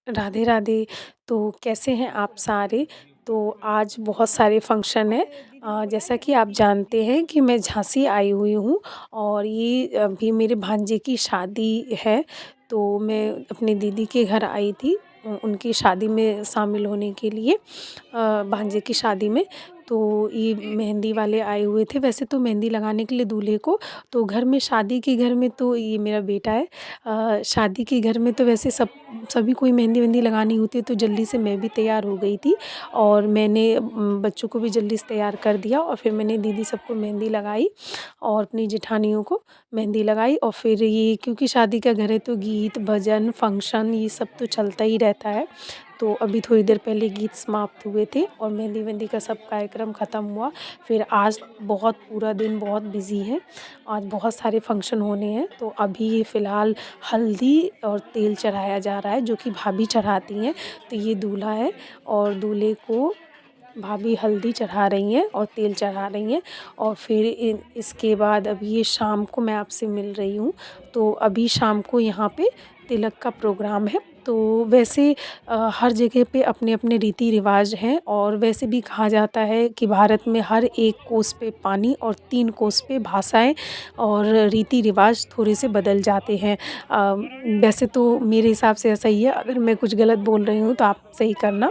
राधे राधे। तो कैसे हैं आप सारे? तो आज बहुत सारे फंक्शन हैं। जैसा कि आप जानते हैं कि मैं झांसी आई हुई हूँ और ये अभी मेरे भांजे की शादी है। तो मैं अपनी दीदी के घर आई थी उनकी शादी में शामिल होने के लिए, भांजे की शादी में। तो ये मेहंदी वाले आए हुए थे, वैसे तो मेहंदी लगाने के लिए दूल्हे को। तो घर में शादी के घर में तो ये मेरा बेटा है। शादी के घर में तो वैसे सभी कोई मेहंदी-वेहंदी लगानी होती है, तो जल्दी से मैं भी तैयार हो गई थी और मैंने बच्चों को भी जल्दी से तैयार कर दिया और फिर मैंने दीदी सबको मेहंदी लगाई और अपनी जेठानियों को मेहंदी लगाई। और फिर ये क्योंकि शादी का घर है तो गीत, भजन, फंक्शन ये सब तो चलता ही रहता है। तो अभी थोड़ी देर पहले गीत समाप्त हुए थे और मेहंदी-वेहंदी का सब कार्यक्रम ख़त्म हुआ। फिर आज बहुत पूरा दिन बहुत बिज़ी है, आज बहुत सारे फंक्शन होने हैं। तो अभी फ़िलहाल हल्दी और तेल चढ़ाया जा रहा है, जो कि भाभी चढ़ाती हैं। तो ये दूल्हा है और दूल्हे को भाभी हल्दी चढ़ा रही हैं और तेल चढ़ा रही हैं। और फिर इसके बाद अभी ये शाम को मैं आपसे मिल रही हूँ। तो अभी शाम को यहाँ पे तिलक का प्रोग्राम है। तो वैसे हर जगह पे अपने-अपने रीति-रिवाज हैं और वैसे भी कहा जाता है कि भारत में हर एक कोस पे पानी और 3 कोस पे भाषाएँ और रीति-रिवाज थोड़े से बदल जाते हैं। वैसे तो मेरे हिसाब से ऐसा ही है, अगर मैं कुछ गलत बोल रही हूँ तो आप सही करना।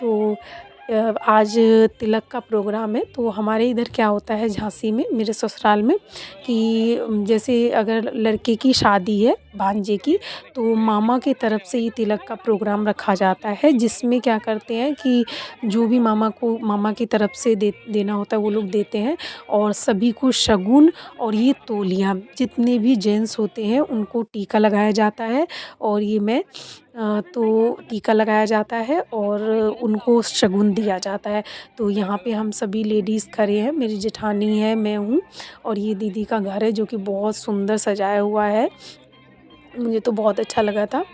तो आज तिलक का प्रोग्राम है। तो हमारे इधर क्या होता है झांसी में, मेरे ससुराल में, कि जैसे अगर लड़के की शादी है भांजे की, तो मामा की तरफ से ये तिलक का प्रोग्राम रखा जाता है, जिसमें क्या करते हैं कि जो भी मामा को मामा की तरफ से देना होता है वो लोग देते हैं। और सभी को शगुन और ये तौलिया, जितने भी जेंट्स होते हैं उनको टीका लगाया जाता है। और ये तो टीका लगाया जाता है और उनको शगुन दिया जाता है। तो यहाँ पे हम सभी लेडीज़ खड़े हैं, मेरी जेठानी है, मैं हूँ और ये दीदी का घर है जो कि बहुत सुंदर सजाया हुआ है। मुझे तो बहुत अच्छा लगा था।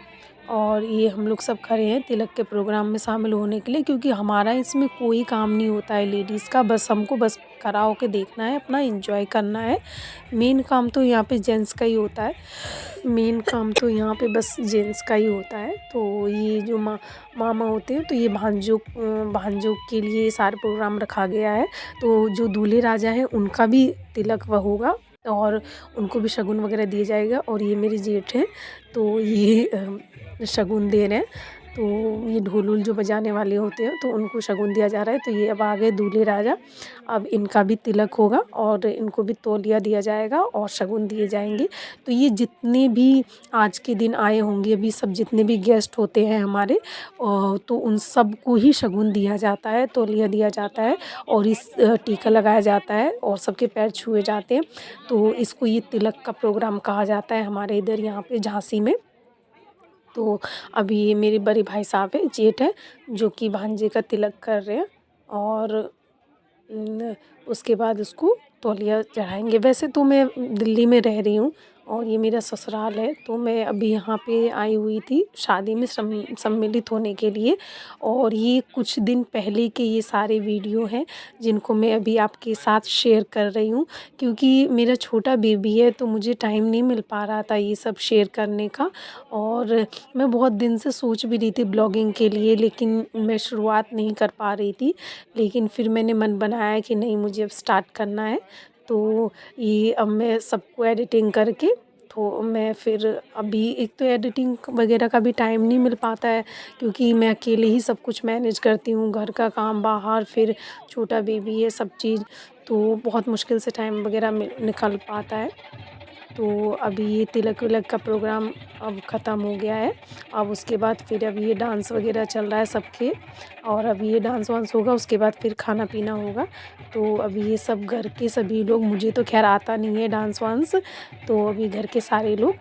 और ये हम लोग सब खड़े हैं तिलक के प्रोग्राम में शामिल होने के लिए, क्योंकि हमारा इसमें कोई काम नहीं होता है लेडीज़ का, बस हमको बस खड़ा होके देखना है, अपना एंजॉय करना है। मेन काम तो यहाँ पे जेंट्स का ही होता है, मेन काम तो यहाँ पे बस जेंट्स का ही होता है। तो ये जो मामा होते हैं, तो ये भांजों के लिए सारा प्रोग्राम रखा गया है। तो जो दूल्हे राजा हैं उनका भी तिलक होगा और उनको भी शगुन वगैरह दिया जाएगा। और ये मेरे जेठ हैं, तो ये शगुन दे रहे हैं। तो ये ढोल-वोल जो बजाने वाले होते हैं तो उनको शगुन दिया जा रहा है। तो ये अब आ गए दूल्हे राजा, अब इनका भी तिलक होगा और इनको भी तौलिया दिया जाएगा और शगुन दिए जाएँगे। तो ये जितने भी आज के दिन आए होंगे, अभी सब जितने भी गेस्ट होते हैं हमारे, तो उन सबको ही शगुन दिया जाता है, तौलिया दिया जाता है और टीका लगाया जाता है और सबके पैर छुए जाते हैं। तो इसको ये तिलक का प्रोग्राम कहा जाता है हमारे इधर यहाँ पे झांसी में। तो अभी ये मेरे बड़े भाई साहब हैं, जेठ हैं, जो कि भांजे का तिलक कर रहे हैं और उसके बाद उसको तौलिया चढ़ाएँगे। वैसे तो मैं दिल्ली में रह रही हूँ और ये मेरा ससुराल है, तो मैं अभी यहाँ पे आई हुई थी शादी में सम्मिलित होने के लिए। और ये कुछ दिन पहले के ये सारे वीडियो हैं, जिनको मैं अभी आपके साथ शेयर कर रही हूँ, क्योंकि मेरा छोटा बेबी है तो मुझे टाइम नहीं मिल पा रहा था ये सब शेयर करने का। और मैं बहुत दिन से सोच भी रही थी ब्लॉगिंग के लिए, लेकिन मैं शुरुआत नहीं कर पा रही थी। लेकिन फिर मैंने मन बनाया कि नहीं, मुझे अब स्टार्ट करना है। तो ये अब मैं सबको एडिटिंग करके, तो मैं फिर अभी एक तो एडिटिंग वगैरह का भी टाइम नहीं मिल पाता है, क्योंकि मैं अकेले ही सब कुछ मैनेज करती हूँ, घर का काम, बाहर, फिर छोटा बेबी है, सब चीज़। तो बहुत मुश्किल से टाइम वगैरह निकल पाता है। तो अभी ये तिलक-विलक का प्रोग्राम अब ख़त्म हो गया है। अब उसके बाद फिर अब ये डांस वगैरह चल रहा है सबके, और अभी ये डांस वांस होगा, उसके बाद फिर खाना-पीना होगा। तो अभी ये सब घर के सभी लोग, मुझे तो ख़ैर आता नहीं है डांस वांस, तो अभी घर के सारे लोग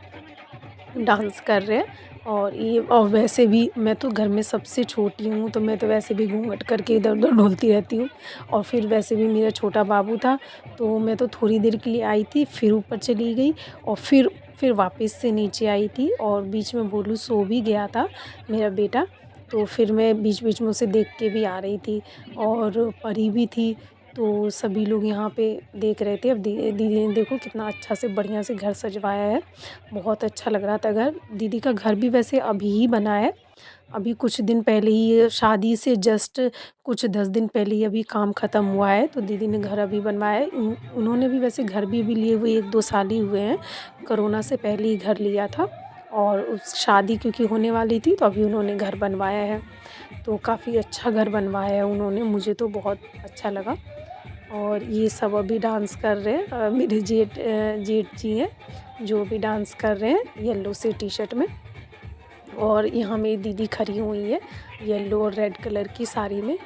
डांस कर रहे हैं। और वैसे भी मैं तो घर में सबसे छोटी हूँ, तो मैं तो वैसे भी घूँघट करके इधर-उधर डोलती रहती हूँ। और फिर वैसे भी मेरा छोटा बाबू था, तो मैं तो थोड़ी देर के लिए आई थी, फिर ऊपर चली गई और फिर वापस से नीचे आई थी। और बीच में भोलू सो भी गया था, मेरा बेटा, तो फिर मैं बीच-बीच में उसे देख के भी आ रही थी। और परी भी थी, तो सभी लोग यहाँ पे देख रहे थे। अब दीदी ने देखो कितना अच्छा से बढ़िया से घर सजवाया है, बहुत अच्छा लग रहा था घर। दीदी का घर भी वैसे अभी ही बना है, अभी कुछ दिन पहले ही शादी से जस्ट कुछ 10 दिन पहले ही अभी काम ख़त्म हुआ है, तो दीदी ने घर अभी बनवाया है। उन्होंने भी वैसे घर भी अभी लिए हुए 1-2 साल ही हुए हैं, कोरोना से पहले ही घर लिया था और उस शादी क्योंकि होने वाली थी तो अभी उन्होंने घर बनवाया है। तो काफ़ी अच्छा घर बनवाया है उन्होंने, मुझे तो बहुत अच्छा लगा। और ये सब अभी डांस कर रहे हैं, मेरे जेठ जी हैं जो अभी डांस कर रहे हैं येलो से टी-शर्ट में। और यहाँ मेरी दीदी खड़ी हुई है येलो और रेड कलर की साड़ी में।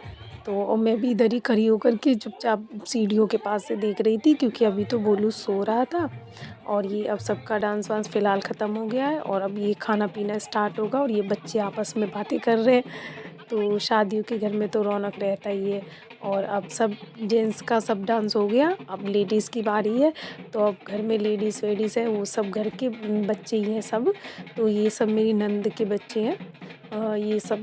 तो और मैं भी इधर ही खड़ी होकर के चुपचाप सीढ़ियों के पास से देख रही थी क्योंकि अभी तो बोलू सो रहा था और ये अब सबका डांस वांस फ़िलहाल ख़त्म हो गया है और अब ये खाना पीना स्टार्ट होगा और ये बच्चे आपस में बातें कर रहे हैं। तो शादियों के घर में तो रौनक रहता ही है। और अब सब जेंट्स का सब डांस हो गया, अब लेडीज़ की बारी है। तो अब घर में लेडीज़ वेडीज़ है वो सब घर के बच्चे ही हैं सब। तो ये सब मेरी नंद के बच्चे हैं। ये सब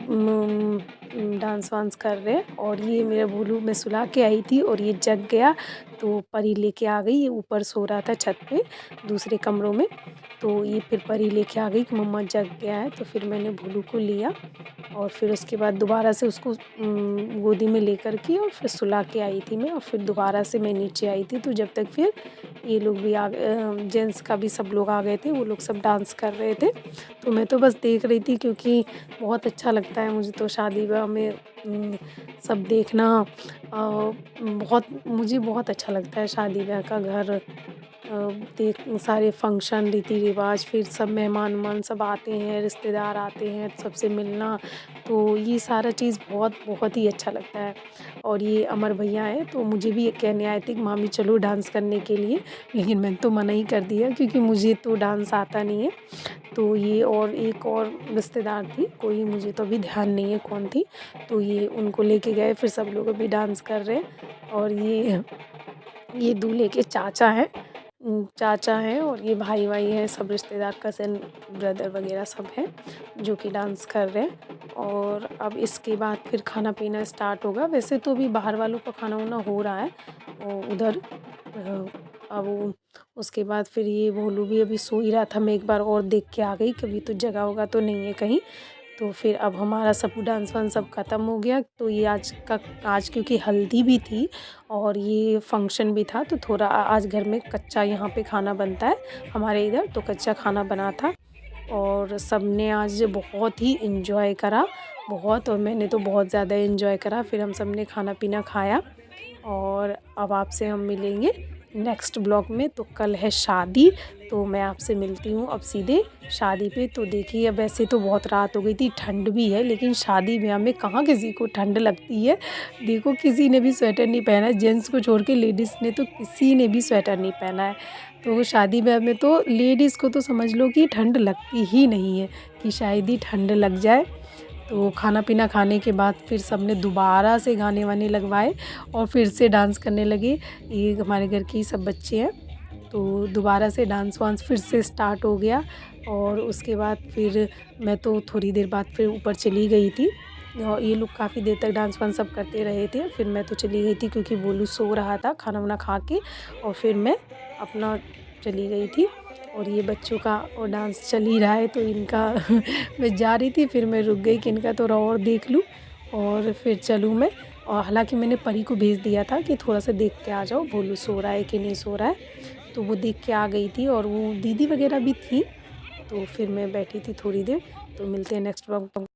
डांस वांस कर रहे हैं और ये मेरा भोलू मैं सुला के आई थी और ये जग गया तो परी लेके आ गई। ये ऊपर सो रहा था छत पे दूसरे कमरों में। तो ये फिर परी लेके आ गई कि मम्मा जग गया है। तो फिर मैंने भोलू को लिया और फिर उसके बाद दोबारा से उसको गोदी में लेकर के और फिर सुला के आई थी मैं और फिर दोबारा से मैं नीचे आई थी। तो जब तक फिर ये लोग भी जेंट्स का भी सब लोग आ गए थे, वो लोग सब डांस कर रहे थे। तो मैं तो बस देख रही थी क्योंकि बहुत अच्छा लगता है मुझे तो शादी ब्याह में सब देखना। मुझे बहुत अच्छा लगता है शादी ब्याह का घर देख सारे फंक्शन रीति रिवाज फिर सब मेहमान वहमान सब आते हैं, रिश्तेदार आते हैं, सबसे मिलना। तो ये सारा चीज़ बहुत बहुत ही अच्छा लगता है। और ये अमर भैया हैं तो मुझे भी ये कहने आए थे कि मामी चलो डांस करने के लिए, लेकिन मैंने तो मना ही कर दिया क्योंकि मुझे तो डांस आता नहीं है। तो ये और एक और रिश्तेदार थी, कोई मुझे तो अभी ध्यान नहीं है कौन थी। तो ये उनको लेके गए, फिर सब लोग अभी डांस कर रहे हैं। और ये दूल्हे के चाचा हैं। चाचा हैं और ये भाई-वाई हैं, सब रिश्तेदार कज़न ब्रदर वगैरह सब हैं, जो कि डांस कर रहे हैं। और अब इसके बाद फिर खाना-पीना स्टार्ट होगा। वैसे तो अभी बाहर वालों का खाना-वाना हो रहा है उधर। अब उसके बाद फिर ये भोलू भी अभी सो ही रहा था, मैं एक बार और देख के आ गई, कभी तो जगा-वगा तो नहीं है कहीं। तो फिर अब हमारा सब डांस वांस सब ख़त्म हो गया। तो ये आज क्योंकि हल्दी भी थी और ये फंक्शन भी था तो थोड़ा आज घर में कच्चा यहाँ पे खाना बनता है हमारे इधर, तो कच्चा खाना बना था और सबने आज बहुत ही एंजॉय करा, बहुत। और मैंने तो बहुत ज़्यादा एंजॉय करा। फिर हम सब ने खाना पीना खाया और अब आपसे हम मिलेंगे नेक्स्ट ब्लॉग में। तो कल है शादी, तो मैं आपसे मिलती हूँ अब सीधे शादी पे। तो देखिए अब वैसे तो बहुत रात हो गई थी, ठंड भी है, लेकिन शादी ब्याह में कहाँ किसी को ठंड लगती है। देखो किसी ने भी स्वेटर नहीं पहना है, जेंट्स को छोड़ के लेडीज़ ने तो किसी ने भी स्वेटर नहीं पहना है। तो शादी ब्याह में तो लेडीज़ को तो समझ लो कि ठंड लगती ही नहीं है, कि शायद ही ठंड लग जाए। तो खाना पीना खाने के बाद फिर सबने दोबारा से गाने वाने लगवाए और फिर से डांस करने लगे। ये हमारे घर के ही सब बच्चे हैं, तो दोबारा से डांस वांस फिर से स्टार्ट हो गया। और उसके बाद फिर मैं तो थोड़ी देर बाद फिर ऊपर चली गई थी और ये लोग काफ़ी देर तक डांस वांस सब करते रहे थे। फिर मैं तो चली गई थी क्योंकि बोलू सो रहा था खाना वाना खा के, और फिर मैं अपना चली गई थी। और ये बच्चों का और डांस चल ही रहा है तो इनका मैं जा रही थी, फिर मैं रुक गई कि इनका थोड़ा और देख लूँ और फिर चलूँ मैं। और हालांकि मैंने परी को भेज दिया था कि थोड़ा सा देख के आ जाओ भोलू सो रहा है कि नहीं सो रहा है। तो वो देख के आ गई थी और वो दीदी वगैरह भी थी। तो फिर मैं बैठी थी थोड़ी देर। तो मिलते हैं नेक्स्ट ब्लॉग।